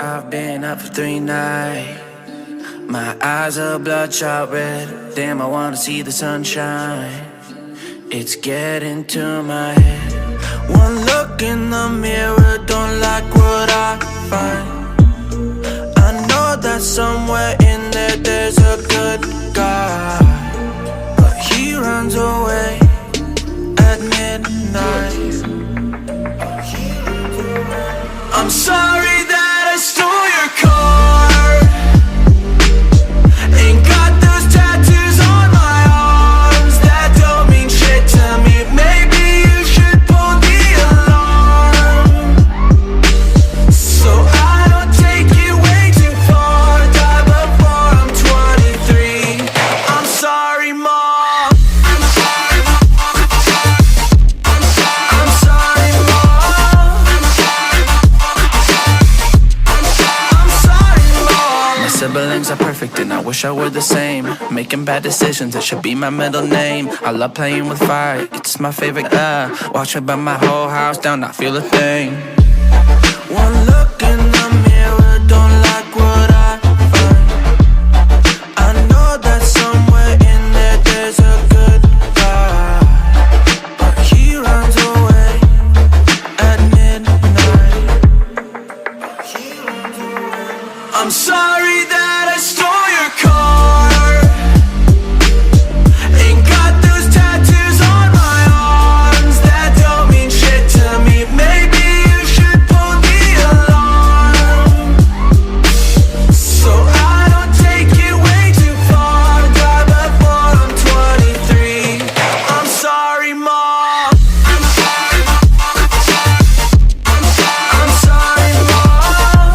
I've been up for 3 nights. My eyes are bloodshot red. Damn, I wanna see the sunshine. It's getting to my head. One look in the mirror, don't like what I find. I know that somewhere in there there's a good guy, but he runs away at midnight. I'm sorry that I stole your car. Ain't got those tattoos on my arms that don't mean shit to me. Maybe you should pull the alarm, so I don't take it way too far. Die before I'm 23. I'm sorry, Mom. I'm sorry, Mom. I'm sorry, Mom. My siblings are perfect and I wish I were the same. Making bad decisions, it should be my middle name. I love playing with fire, it's my favorite. Watch it burn my whole house down, not feel a thing. One look in the mirror, don't like what I find. I know that somewhere in there there's a good guy, but he runs away at midnight. I'm sorry that I stole your car. Ain't got those tattoos on my arms that don't mean shit to me. Maybe you should pull the alarm, so I don't take it way too far. Die before I'm 23. I'm sorry, Mom. I'm sorry, Mom. I'm sorry, Mom.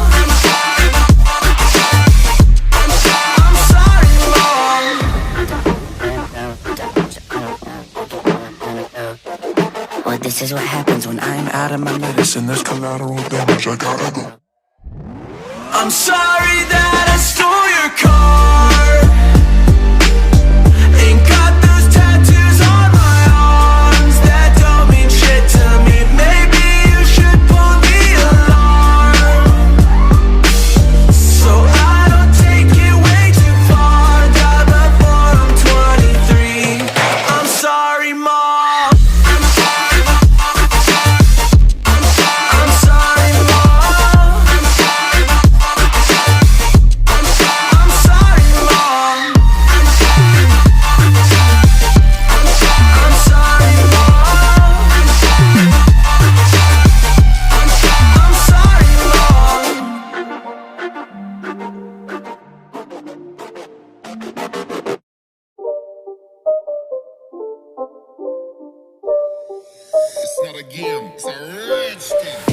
I'm sorry, Mom. Well, this is what happens when I'm out of my medicine. There's collateral damage, I gotta go. I'm sorry that I stole your car. Ain't got those tattoos on my arms that don't mean shit to me. Maybe you should pull the alarm, so I don't take it way too far. Die before I'm 23. I'm sorry, Mom. I'm sorry, Mom. I'm sorry, Mom. I'm sorry, Mom. I'm sorry, Mom. I'm sorry, It's not a game, it's a rich thing.